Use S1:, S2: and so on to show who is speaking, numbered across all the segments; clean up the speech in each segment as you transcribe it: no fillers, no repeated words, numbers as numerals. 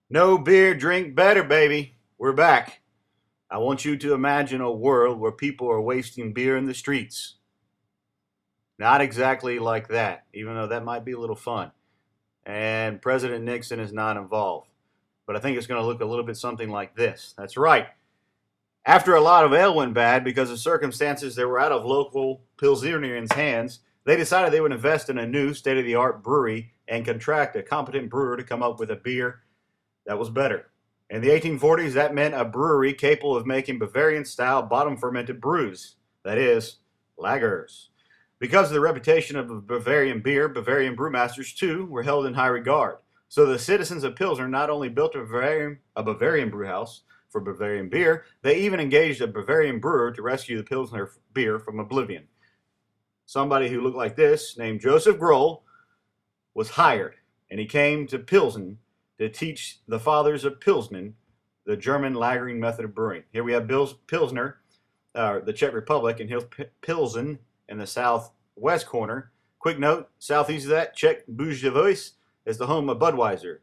S1: No beer, drink better, baby. We're back. I want you to imagine a world where people are wasting beer in the streets. Not exactly like that, even though that might be a little fun. And President Nixon is not involved. But I think it's going to look a little bit something like this. That's right. After a lot of ale went bad because of circumstances that were out of local Pilsnerians' hands, they decided they would invest in a new state of the art brewery and contract a competent brewer to come up with a beer that was better. In the 1840s, that meant a brewery capable of making Bavarian-style bottom-fermented brews, that is, lagers. Because of the reputation of Bavarian beer, Bavarian brewmasters, too, were held in high regard. So the citizens of Pilsner not only built a Bavarian brewhouse for Bavarian beer, they even engaged a Bavarian brewer to rescue the Pilsner beer from oblivion. Somebody who looked like this, named Joseph Groll, was hired, and he came to Pilsen to teach the fathers of Pilsnen the German lagering method of brewing. Here we have Pilsner, the Czech Republic, and here's Pilsen in the southwest corner. Quick note, southeast of that, Czech Budějovice is the home of Budweiser,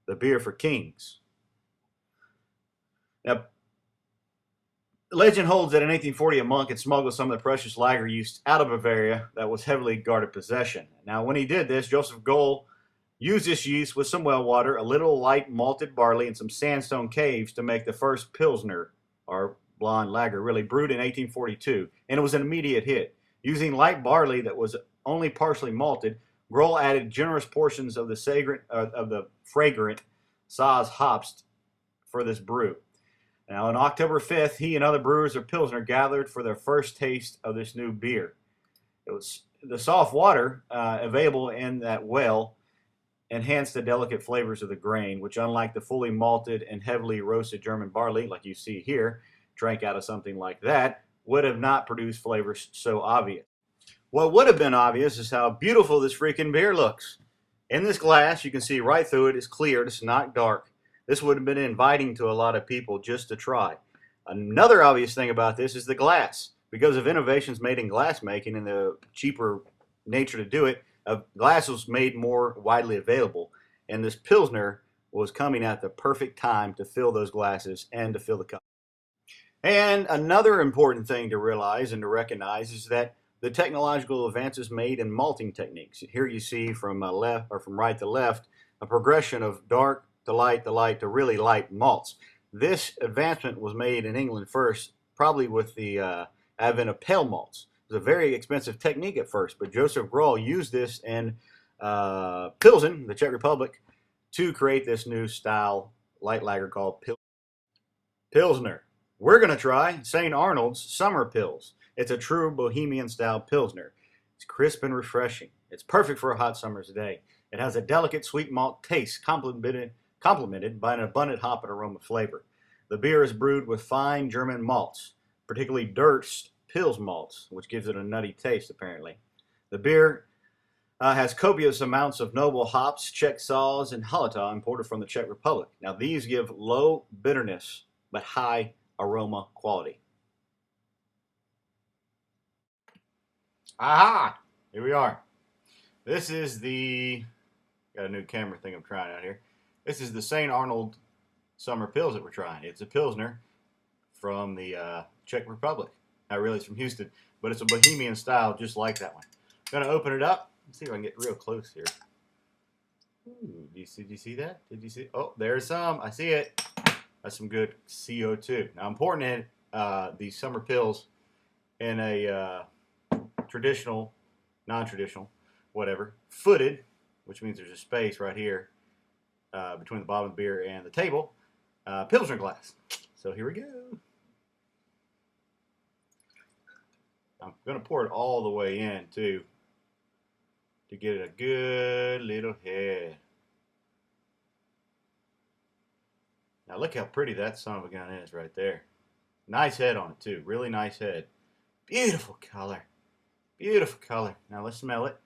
S1: the beer for kings. Now, legend holds that in 1840 a monk had smuggled some of the precious lager yeast out of Bavaria that was heavily guarded possession. Now, when he did this, Joseph Goll used this yeast with some well water, a little light malted barley, and some sandstone caves to make the first Pilsner, or blonde lager, really brewed in 1842, and it was an immediate hit. Using light barley that was only partially malted, Groll added generous portions of the fragrant Saaz hops for this brew. Now, on October 5th, he and other brewers of Pilsner gathered for their first taste of this new beer. It was the soft water available in that well enhanced the delicate flavors of the grain, which, unlike the fully malted and heavily roasted German barley, like you see here, drank out of something like that, would have not produced flavors so obvious. What would have been obvious is how beautiful this freaking beer looks. In this glass, you can see right through it. It's clear. It's not dark. This would have been inviting to a lot of people just to try. Another obvious thing about this is the glass. Because of innovations made in glass making and the cheaper nature to do it, glass was made more widely available, and this Pilsner was coming at the perfect time to fill those glasses and to fill the cup. And another important thing to realize and to recognize is that the technological advances made in malting techniques. Here you see from left or from right to left a progression of dark to light to light to really light malts. This advancement was made in England first, probably with the advent of pale malts. It was a very expensive technique at first, but Joseph Groll used this in Pilsen, the Czech Republic, to create this new style light lager called Pilsner. We're going to try StArnolds SummerPils. It's a true Bohemian-style Pilsner. It's crisp and refreshing. It's perfect for a hot summer's day. It has a delicate sweet malt taste complemented by an abundant hop and aroma flavor. The beer is brewed with fine German malts, particularly Durst Pils malts, which gives it a nutty taste, apparently. The beer has copious amounts of noble hops, Czech Saaz, and Halota imported from the Czech Republic. Now, these give low bitterness but high aroma quality. Aha! Here we are. This is got a new camera thing I'm trying out here. This is the StArnold Summer Pils that we're trying. It's a Pilsner from the Czech Republic. Not really, it's from Houston, but it's a Bohemian style just like that one. I'm going to open it up. Let's see if I can get real close here. Ooh, did you see that? Did you see? Oh, there's some. I see it. That's some good CO2. Now, I'm pouring in these Summer Pils in a traditional, non-traditional, whatever, footed, which means there's a space right here between the bottom of the beer and the table, Pilsner glass. So here we go. I'm going to pour it all the way in, too, to get it a good little head. Now, look how pretty that son of a gun is right there. Nice head on it, too. Really nice head. Beautiful color. Beautiful color. Now, let's smell it.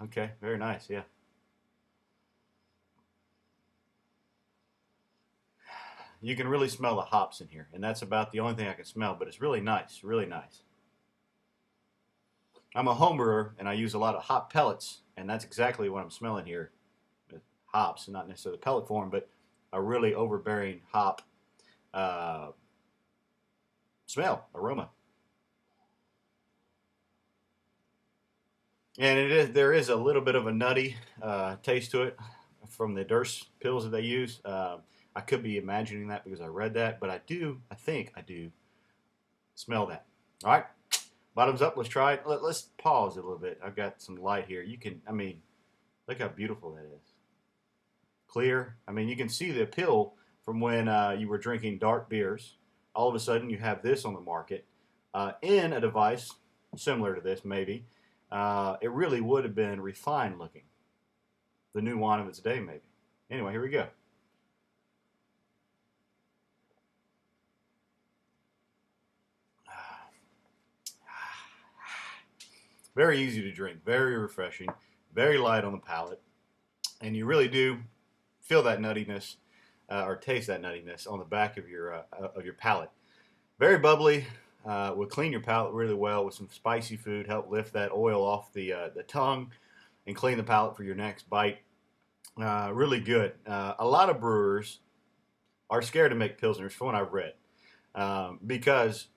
S1: Okay, very nice, yeah. You can really smell the hops in here, and that's about the only thing I can smell, but it's really nice, really nice. I'm a home brewer, and I use a lot of hop pellets, and that's exactly what I'm smelling here. hops, not necessarily pellet form, but a really overbearing hop smell, aroma. And there is a little bit of a nutty taste to it from the StArnoldsPils that they use. I could be imagining that because I read that, but I think I do smell that. All right, bottoms up. Let's try it. Let's pause a little bit. I've got some light here. Look how beautiful that is. Clear. You can see the appeal from when you were drinking dark beers. All of a sudden, you have this on the market in a device similar to this, maybe. It really would have been refined looking. The new wine of its day, maybe. Anyway, here we go. Very easy to drink, very refreshing, very light on the palate, and you really do feel that nuttiness or taste that nuttiness on the back of your palate. Very bubbly. Will clean your palate really well with some spicy food. Help lift that oil off the tongue and clean the palate for your next bite. Really good. A lot of brewers are scared to make pilsners, from what I've read, because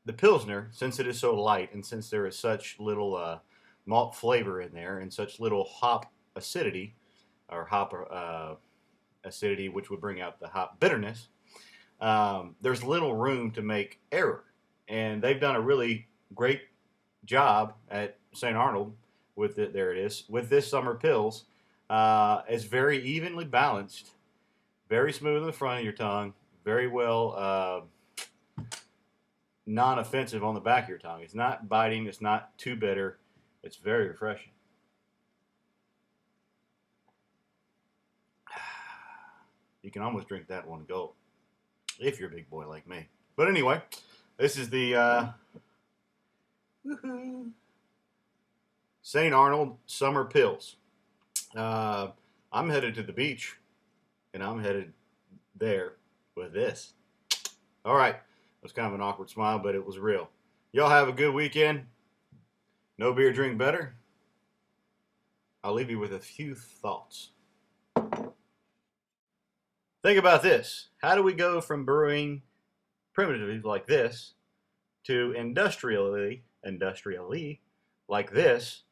S1: the Pilsner, since it is so light and since there is such little malt flavor in there and such little hop acidity, or hop acidity, which would bring out the hop bitterness, there's little room to make error. And they've done a really great job at St. Arnold with it. There it is. With this StArnoldsSummerPils, it's very evenly balanced, very smooth in the front of your tongue, very well non-offensive on the back of your tongue. It's not biting. It's not too bitter. It's very refreshing. You can almost drink that one gulp if you're a big boy like me. But anyway, this is the St. StArnoldsSummerPils. I'm headed to the beach, and I'm headed there with this. All right. It was kind of an awkward smile, but it was real. Y'all have a good weekend. No beer, drink better. I'll leave you with a few thoughts. Think about this. How do we go from brewing primitively like this to industrially like this,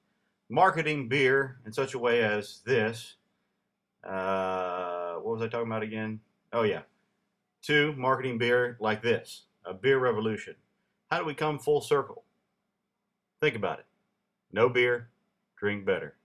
S1: marketing beer in such a way as this? What was I talking about again? Oh, yeah. To marketing beer like this. A beer revolution. How do we come full circle? Think about it. No beer, drink better.